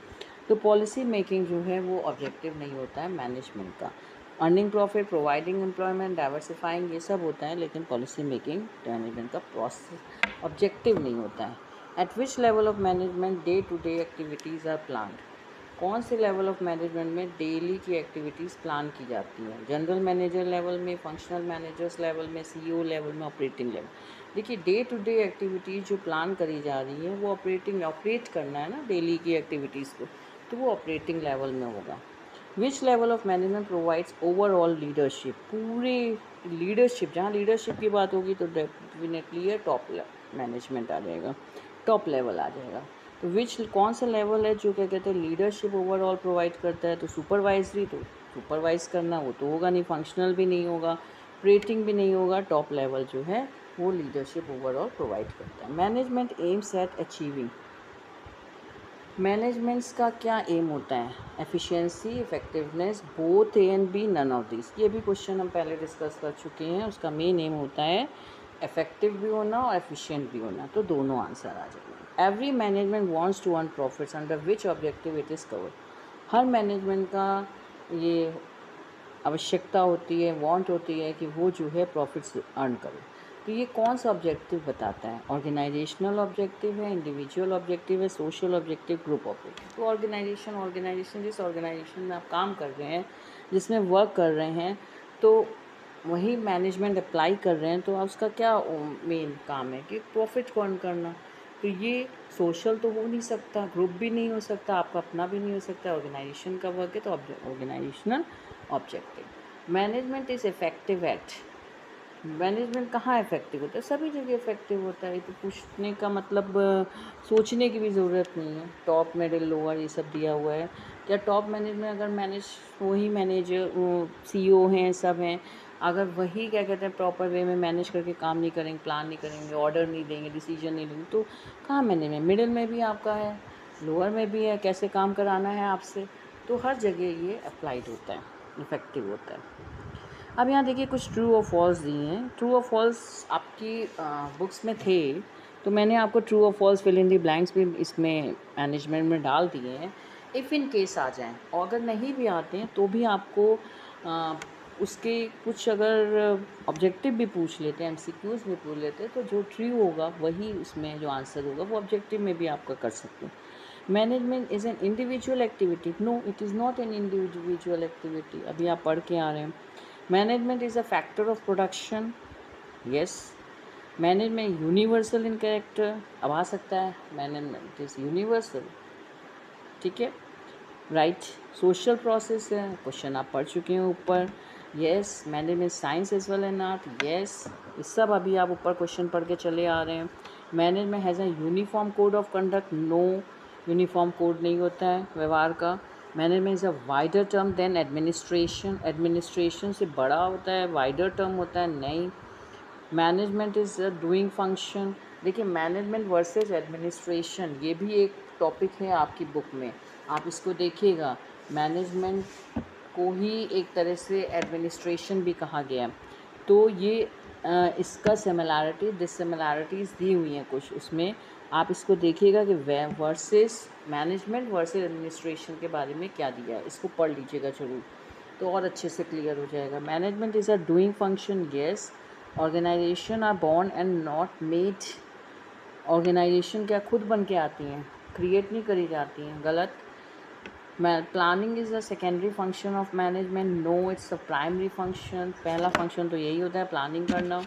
तो पॉलिसी मेकिंग जो है वो ऑब्जेक्टिव नहीं होता है मैनेजमेंट का। Earning profit, providing employment, diversifying ये सब होता है, लेकिन पॉलिसी मेकिंग मैनेजमेंट का प्रोसेस ऑब्जेक्टिव नहीं होता है। At which level of management day to day activities are planned? कौन से लेवल ऑफ मैनेजमेंट में डेली की एक्टिविटीज़ प्लान की जाती हैं? जनरल मैनेजर लेवल में, फंक्शनल मैनेजर्स लेवल में, सीईओ लेवल में, ऑपरेटिंग लेवल। देखिए डे टू डे एक्टिविटीज़ जो प्लान करी जा रही है वो ऑपरेट करना है ना डेली की एक्टिविटीज़ को, तो वो ऑपरेटिंग लेवल में होगा। विच level of management provides overall leadership? पूरे लीडरशिप, जहाँ लीडरशिप की बात होगी तो डेफिनेटली टॉप मैनेजमेंट आ जाएगा, टॉप लेवल आ जाएगा। तो कौन सा लेवल है जो क्या कहते हैं लीडरशिप ओवरऑल प्रोवाइड करता है? तो सुपरवाइजरी, तो सुपरवाइज करना वो तो होगा नहीं, फंक्शनल भी नहीं होगा, ऑपरेटिंग भी नहीं होगा। टॉप लेवल जो है वो लीडरशिप ओवरऑल प्रोवाइड करता है। Management aims at achieving, managements का क्या एम होता है? Efficiency, effectiveness, both A and B, none of this. ये भी क्वेश्चन हम पहले डिस्कस कर चुके हैं। उसका मेन एम होता है इफेक्टिव भी होना और एफिशिएंट भी होना, तो दोनों आंसर आ जाएंगे। Every management wants to earn profits under which objective it is covered, हर मैनेजमेंट का ये आवश्यकता होती है, वांट होती है कि वो जो है प्रॉफिट्स अर्न करे। तो ये कौन सा ऑब्जेक्टिव बताता है? ऑर्गेनाइजेशनल ऑब्जेक्टिव है, इंडिविजुअल ऑब्जेक्टिव है, सोशल ऑब्जेक्टिव, ग्रुप ऑब्जेक्टिव। तो ऑर्गेनाइजेशन जिस ऑर्गेनाइजेशन में आप काम कर रहे हैं, जिसमें वर्क कर रहे हैं, तो वही मैनेजमेंट अप्लाई कर रहे हैं, तो उसका क्या मेन काम है कि प्रॉफिट को अर्न करना। तो ये सोशल तो हो नहीं सकता, ग्रुप भी नहीं हो सकता, आपका अपना भी नहीं हो सकता, ऑर्गेनाइजेशन का वर्क है तो organisational objective. Management is effective at, management कहाँ इफेक्टिव होता है? सभी जगह इफेक्टिव होता है। तो पूछने का मतलब सोचने की भी ज़रूरत नहीं है। टॉप, मिडिल, लोअर ये सब दिया हुआ है। क्या टॉप मैनेजमेंट अगर वही मैनेजर CEO हैं, सब हैं, अगर वही क्या कहते हैं प्रॉपर वे में मैनेज करके काम नहीं करेंगे, प्लान नहीं करेंगे, ऑर्डर नहीं देंगे, डिसीजन नहीं लेंगे, तो कहाँ मैनेजमेंट? मिडिल में भी आपका है, लोअर में भी है, कैसे काम कराना है आपसे, तो हर जगह ये अप्लाइड होता है, इफेक्टिव होता है। अब यहाँ देखिए कुछ ट्रू और फॉल्स दिए हैं। ट्रू और फॉल्स आपकी बुक्स में थे, तो मैंने आपको ट्रू और false fill in the blanks भी इसमें मैनेजमेंट में डाल दिए हैं। इफ़ इन केस आ जाएं, और अगर नहीं भी आते हैं तो भी आपको उसके कुछ अगर ऑब्जेक्टिव भी पूछ लेते हैं, MCQs भी पूछ लेते हैं, तो जो ट्रू होगा वही उसमें जो आंसर होगा वो ऑब्जेक्टिव में भी आपका कर सकते हैं। Management is an individual activity, no it is not an individual activity, अभी आप पढ़ के आ रहे हैं। Management is a factor of production, yes. Management universal in character, अब आ सकता है मैनेजमेंट इज़ यूनिवर्सल, ठीक है, राइट। सोशल प्रोसेस है, क्वेश्चन आप पढ़ चुके हैं ऊपर, yes. Management science as well and art, yes. ये सब अभी आप ऊपर क्वेश्चन पढ़ के चले आ रहे हैं। Management has a uniform code of conduct, no, uniform code नहीं होता है व्यवहार का। Management is a wider term than administration, administration से बड़ा होता है, वाइडर टर्म होता है, नहीं। Management is a doing function, देखिए मैनेजमेंट वर्सेस एडमिनिस्ट्रेशन ये भी एक टॉपिक है आपकी बुक में, आप इसको देखिएगा। मैनेजमेंट को ही एक तरह से एडमिनिस्ट्रेशन भी कहा गया है, तो ये इसका सिमिलैरिटी डिससिमिलैरिटीज़ दी हुई हैं कुछ उसमें, आप इसको देखिएगा कि वर्सेस मैनेजमेंट वर्सेस एडमिनिस्ट्रेशन के बारे में क्या दिया है, इसको पढ़ लीजिएगा ज़रूर, तो और अच्छे से क्लियर हो जाएगा। Management is a doing function, yes. Organisation are born and not made, organisation क्या खुद बन के आती हैं, क्रिएट नहीं करी जाती हैं, गलत। Planning is the secondary function of management, no it's a primary function, पहला फंक्शन तो यही होता है प्लानिंग करना।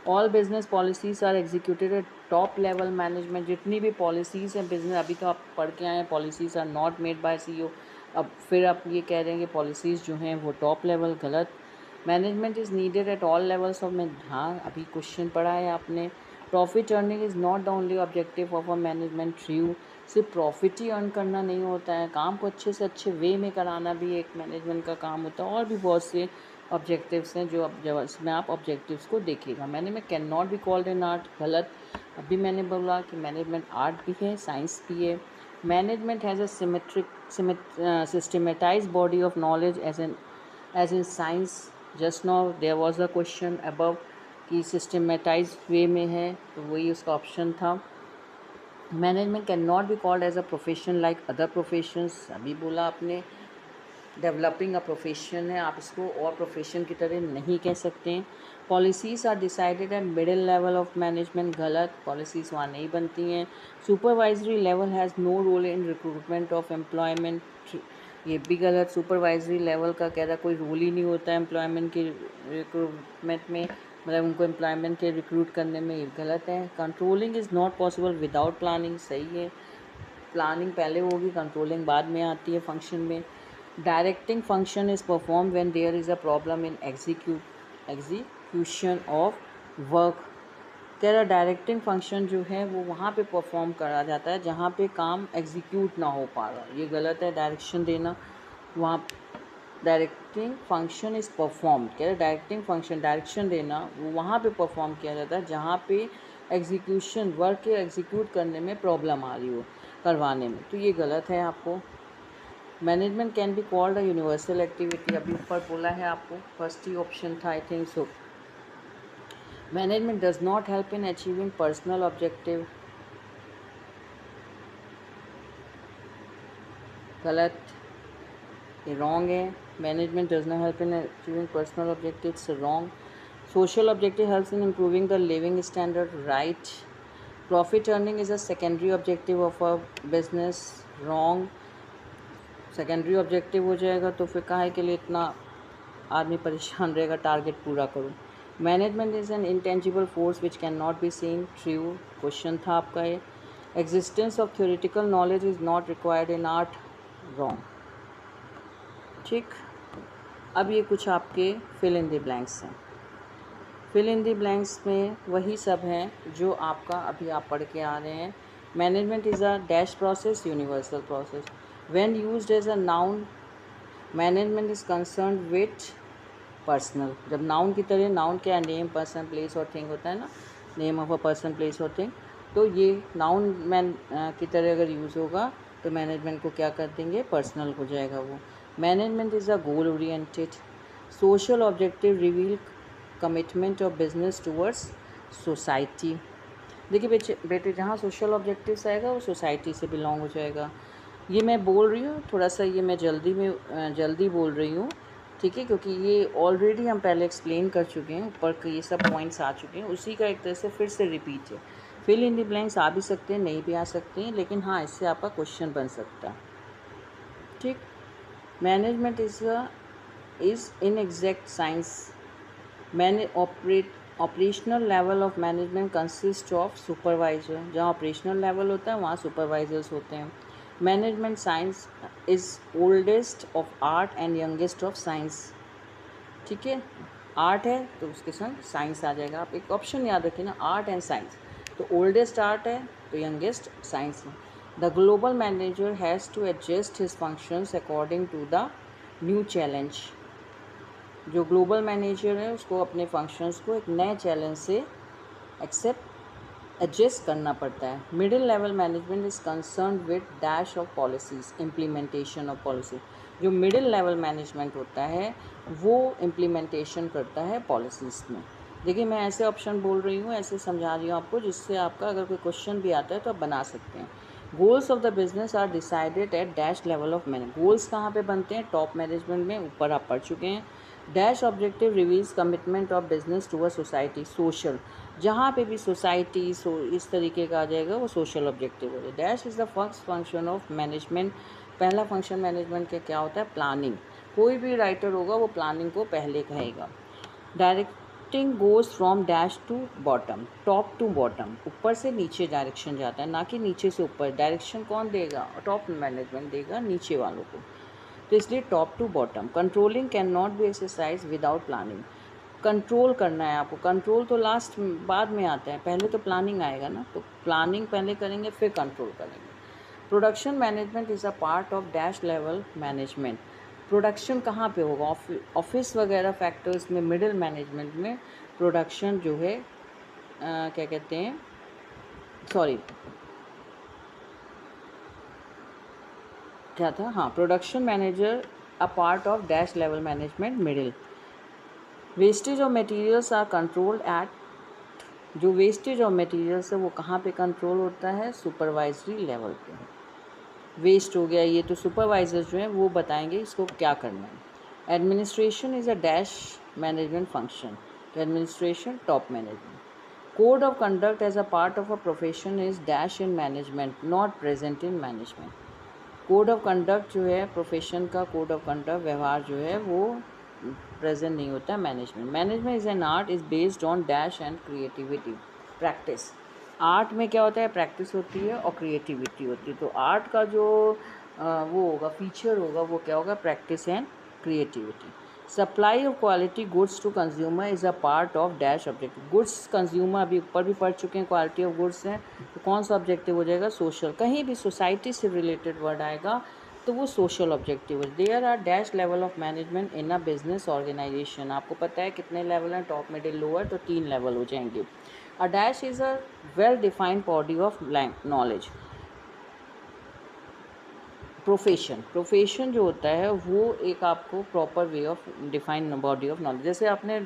All business policies are executed at top level management, जितनी भी पॉलिसीज़ हैं बिजनेस, अभी तो आप पढ़ के आए हैं policies are not made by CEO, अब फिर आप ये कह रहे हैं कि पॉलिसीज़ जो हैं वो टॉप लेवल, गलत। Management is needed at all levels of में, हाँ अभी क्वेश्चन पढ़ा है आपने। Profit earning is not the only objective of a management, true, सिर्फ प्रॉफिट ही अर्न करना नहीं होता है, काम को अच्छे से अच्छे वे में कराना भी एक मैनेजमेंट का काम होता है, और भी बहुत से ऑब्जेक्टिव्स हैं जो अब जब इसमें आप ऑब्जेक्टिव्स को देखिएगा। Management can not be called an art, गलत। अभी मैंने बोला कि मैनेजमेंट आर्ट भी है, साइंस भी है। Management has a systematise body of knowledge as in science, just now there was a question above कि सिस्टमेटाइज वे में है, तो वही उसका ऑप्शन था। Management can not be called as a profession like other professions, अभी बोला आपने डेवलपिंग अ प्रोफेशन है, आप इसको और प्रोफेशन की तरह नहीं कह सकते हैं। Policies are decided at middle level of management, गलत, पॉलिसीज़ वहाँ नहीं बनती हैं। Supervisory level has no role in recruitment of employment, ये भी गलत। सुपरवाइजरी लेवल का कह रहा कोई रोल ही नहीं होता है एम्प्लॉयमेंट के रिक्रूटमेंट में, मतलब उनको एम्प्लॉयमेंट के रिक्रूट करने में, ये गलत है। Controlling is not possible without planning, सही है, प्लानिंग पहले होगी, कंट्रोलिंग बाद में आती है फंक्शन में। Directing function is perform when there is a problem in execution of work, कह रहा डायरेक्टिंग फंक्शन जो है वो वहाँ पे परफॉर्म करा जाता है जहाँ पे काम एग्जीक्यूट ना हो पा रहा, ये गलत है। डायरेक्शन देना वहाँ, डायरेक्टिंग फंक्शन इज़ परफॉर्म, कह रहा डायरेक्टिंग फंक्शन डायरेक्शन देना वो वहाँ पे परफॉर्म किया जाता है जहाँ पे एग्जीक्यूशन वर्क के एग्जीक्यूट करने में प्रॉब्लम आ रही हो, करवाने में, तो ये गलत है आपको। Management can be called a universal activity, अभी ऊपर बोला है आपको, फर्स्ट ही ऑप्शन था I think so. Management does not help in achieving personal objective, गलत, ये रॉन्ग है। Management does not help in achieving personal objective, it's wrong. Social objective helps in improving the living standard, right. Profit earning is a secondary objective of a business, wrong. Secondary objective हो जाएगा तो फिर काहे के लिए इतना आदमी परेशान रहेगा, टारगेट पूरा करो। Management is N intangible force which can not be seen, true, question था आपका ये। Existence of theoretical knowledge is not required in art, wrong. ठीक, अब ये कुछ आपके फिल इन द ब्लैंक्स हैं। फिल इन द ब्लैंक्स में वही सब हैं जो आपका अभी आप पढ़ के आ रहे हैं। Management is a dash process, universal process. When used as a noun, management is concern with personal, जब नाउन की तरह, नाउन क्या है, नेम, पर्सन, प्लेस और थिंग होता है ना, name of a person, place और थिंग, तो ये नाउन मैन की तरह अगर यूज़ होगा तो मैनेजमेंट को क्या कर देंगे, पर्सनल हो जाएगा वो। Management is a goal oriented. Social objective reveal commitment of business towards society. देखिए बेटे जहाँ सोशल ऑब्जेक्टिव्स आएगा वो सोसाइटी से बिलोंग हो जाएगा। ये मैं बोल रही हूँ थोड़ा सा, ये मैं जल्दी बोल रही हूँ, ठीक है, क्योंकि ये ऑलरेडी हम पहले एक्सप्लेन कर चुके हैं, ऊपर के ये सब पॉइंट्स आ चुके हैं, उसी का एक तरह से फिर से रिपीट है। फिल इन द ब्लैंक्स आ भी सकते हैं, नहीं भी आ सकते हैं, लेकिन हाँ इससे आपका क्वेश्चन बन सकता है। ठीक, management is inexact science. मैंने operational level of management consist of supervisor, जहाँ ऑपरेशनल लेवल होता है वहाँ सुपरवाइजर्स होते हैं। Management science is oldest of art and youngest of science, ठीक है, आर्ट है तो उसके संग साइंस आ जाएगा। आप एक ऑप्शन याद रखिए ना, आर्ट एंड साइंस, तो ओल्डेस्ट आर्ट है तो यंगेस्ट साइंस है। The global manager has to adjust his functions according to the new challenge. जो ग्लोबल मैनेजर है उसको अपने फंक्शंस को एक नए चैलेंज से एडजस्ट करना पड़ता है। Middle level management is concern with dash of policies, implementation of policy. जो मिडिल लेवल मैनेजमेंट होता है वो इम्प्लीमेंटेशन करता है पॉलिसीज़ में। देखिए मैं ऐसे ऑप्शन बोल रही हूँ, ऐसे समझा रही हूँ आपको, जिससे आपका अगर कोई क्वेश्चन भी आता है तो आप बना सकते हैं। Goals of the business are decided at dash level of manage, goals कहाँ पे बनते हैं, टॉप मैनेजमेंट में, ऊपर आप पढ़ चुके हैं। Dash objective reveals commitment of business to a society, social, जहाँ पे भी सोसाइटी इस तरीके का आ जाएगा वो सोशल ऑब्जेक्टिव हो जाए। Dash is the first function of management, पहला फंक्शन मैनेजमेंट का क्या होता है, प्लानिंग। कोई भी राइटर होगा वो प्लानिंग को पहले कहेगा। Directing goes from dash to bottom, top to bottom, ऊपर से नीचे डायरेक्शन जाता है, ना कि नीचे से ऊपर। डायरेक्शन कौन देगा, टॉप मैनेजमेंट देगा नीचे वालों को, तो इसलिए top to bottom. Controlling can not be exercise without planning, control करना है आपको, कंट्रोल तो लास्ट बाद में आता है, पहले तो प्लानिंग आएगा ना, तो प्लानिंग पहले करेंगे फिर कंट्रोल करेंगे। Production management is a part of dash level management. Production कहाँ पे होगा, ऑफिस वगैरह फैक्टर्स में, मिडिल मैनेजमेंट में प्रोडक्शन जो है क्या कहते हैं, सॉरी क्या था, हाँ, production manager a part of dash level management, middle. Wastage of materials are controlled at, जो वेस्टेज ऑफ मटेरियल्स है वो कहाँ पे कंट्रोल होता है, सुपरवाइजरी लेवल पे। वेस्ट हो गया ये तो सुपरवाइजर जो हैं वो बताएंगे इसको क्या करना है। Administration is a dash management function, तो administration top management. Code of conduct as a part of a profession is dash in management, not present in management. Code of conduct जो है प्रोफेशन का, कोड ऑफ कंडक्ट व्यवहार जो है वो present नहीं होता management. Management is an art is based on dash and creativity, practice. Art में क्या होता है, प्रैक्टिस होती है और क्रिएटिविटी होती है, तो आर्ट का जो वो होगा, फीचर होगा, वो क्या होगा, practice and creativity. Supply of quality goods to consumer is a part of dash objective. Goods consumer अभी ऊपर भी पढ़ चुके हैं, क्वालिटी ऑफ गुड्स हैं, तो कौन सा ऑब्जेक्टिव हो जाएगा? सोशल। कहीं भी सोसाइटी से रिलेटेड वर्ड आएगा तो वो सोशल ऑब्जेक्टिव है। There are dash level of management in a business organisation. आपको पता है कितने लेवल हैं? टॉप, मिडिल, लोअर, तो 3 लेवल हो जाएंगे। A dash is a well defined body of knowledge. Profession जो होता है वो एक आपको proper way of define body of knowledge. जैसे आपने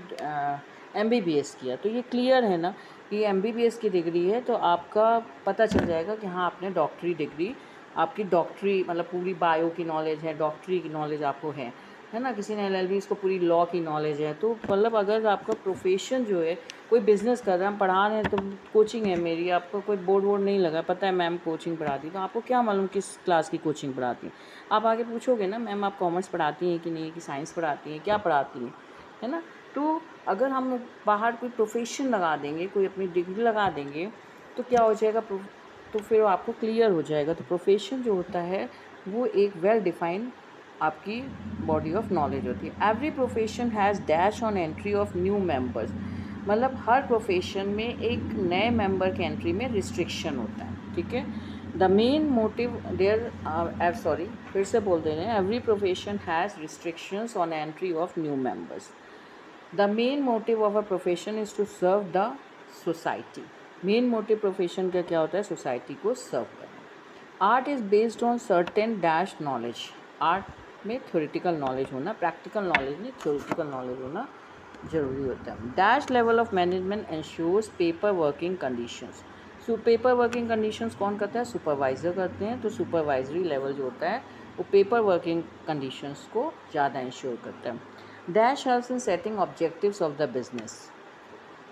MBBS किया तो ये क्लियर है ना कि MBBS की डिग्री है, तो आपका पता चल जाएगा कि हाँ आपने डॉक्टरी डिग्री, आपकी डॉक्टरी मतलब पूरी बायो की नॉलेज है, डॉक्टरी की नॉलेज आपको है ना। किसी ने LLB इसको पूरी लॉ की नॉलेज है। तो मतलब अगर आपका प्रोफेशन जो है, कोई बिज़नेस कर रहे हैं, हम पढ़ा रहे हैं, तो कोचिंग है मेरी, आपको कोई बोर्ड वोर्ड नहीं लगा, पता है मैम कोचिंग पढ़ाती, तो आपको क्या मालूम किस क्लास की कोचिंग पढ़ाती हैं। आप आगे पूछोगे ना, मैम आप कॉमर्स पढ़ाती हैं कि नहीं, कि साइंस पढ़ाती हैं, क्या पढ़ाती हैं, है ना। तो अगर हम बाहर कोई प्रोफेशन लगा देंगे, कोई अपनी डिग्री लगा देंगे, तो क्या हो जाएगा? तो फिर आपको क्लियर हो जाएगा। तो प्रोफेशन जो होता है वो एक वेल डिफाइंड आपकी बॉडी ऑफ नॉलेज होती है। Every profession has dash on entry of new members. मतलब हर प्रोफेशन में एक नए मेंबर के एंट्री में रिस्ट्रिक्शन होता है, ठीक है। The main motive there sorry फिर से बोल दे रहे हैं, every profession has restrictions on entry of new members. The main motive of a profession is to serve the society. Main motive profession का क्या होता है? सोसाइटी को सर्व करना। Art is based on certain dash knowledge. Art में theoretical knowledge होना, practical knowledge नहीं, theoretical knowledge होना ज़रूरी होता है। Dash level of management ensures paper working conditions. Paper working conditions कौन करता है? सुपरवाइज़र करते हैं। तो सुपरवाइजरी लेवल जो होता है वो पेपर वर्किंग कंडीशंस को ज़्यादा इंश्योर करता है। Dash helps in setting objectives of the business.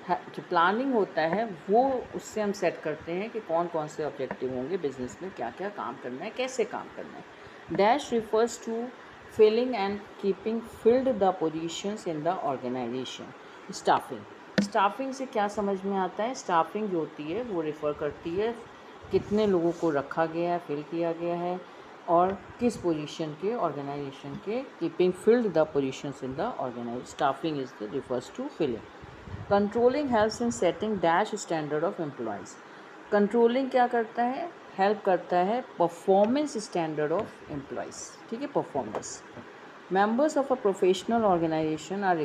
जो प्लानिंग होता है वो उससे हम सेट करते हैं कि कौन कौन से ऑब्जेक्टिव होंगे बिजनेस में, क्या क्या काम करना है, कैसे काम करना है। Dash refers to filling and keeping filled the positions in the organisation. Staffing से क्या समझ में आता है? स्टाफिंग जो होती है वो रिफ़र करती है कितने लोगों को रखा गया है, फिल किया गया है, और किस पोजीशन के ऑर्गेनाइजेशन के। Keeping filled the positions in the organisation, staffing is the refers to filling. Controlling helps in setting dash standard of employees. Controlling क्या करता है? हेल्प करता है परफॉर्मेंस स्टैंडर्ड ऑफ एम्प्लॉयज़, ठीक है, performance. Members of a professional organization are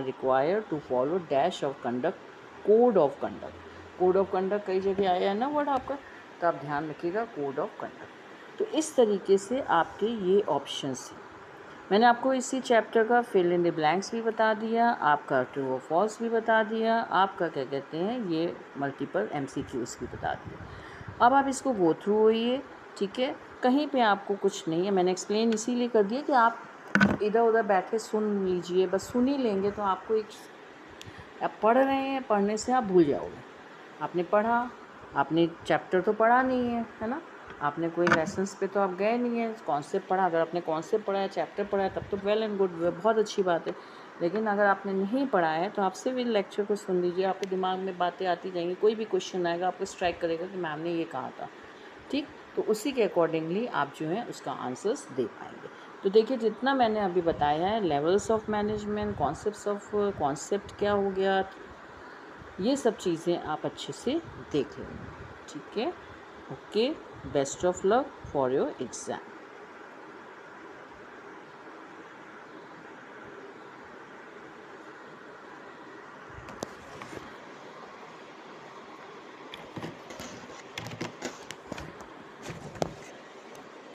required to follow dash of conduct, code of conduct. Code of conduct कई जगह आया है ना वर्ड आपका, तो आप ध्यान रखिएगा कोड ऑफ कंडक्ट। तो इस तरीके से आपके ये ऑप्शंस हैं। मैंने आपको इसी चैप्टर का फिल इन द ब्लैंक्स भी बता दिया, आपका ट्रू और फॉल्स भी बता दिया, आपका क्या कहते हैं ये मल्टीपल MCQs भी बता दिया। अब आप इसको गो थ्रू होइए, ठीक है। कहीं पे आपको कुछ नहीं है, मैंने एक्सप्लेन इसीलिए कर दिया कि आप इधर उधर बैठे सुन लीजिए, बस सुन ही लेंगे तो आपको एक, आप पढ़ रहे हैं, पढ़ने से आप भूल जाओगे। आपने पढ़ा, आपने चैप्टर तो पढ़ा नहीं है ना, आपने कोई लेसन्स पे तो आप गए नहीं हैं, कॉन्सेप्ट पढ़ा। अगर आपने कॉन्सेप्ट पढ़ा है, चैप्टर पढ़ा है, तब तो वेल एंड गुड, बहुत अच्छी बात है। लेकिन अगर आपने नहीं पढ़ा है तो आप सिर्फ लेक्चर को सुन लीजिए, आपके दिमाग में बातें आती जाएंगी, कोई भी क्वेश्चन आएगा आपको स्ट्राइक करेगा कि मैम ने ये कहा था, ठीक। तो उसी के अकॉर्डिंगली आप जो है उसका आंसर्स दे पाएंगे। तो देखिए जितना मैंने अभी बताया है, लेवल्स ऑफ मैनेजमेंट, कॉन्सेप्ट क्या हो गया, ये सब चीज़ें आप अच्छे से देख लेंगे, ठीक है। Okay, best of luck for your exam.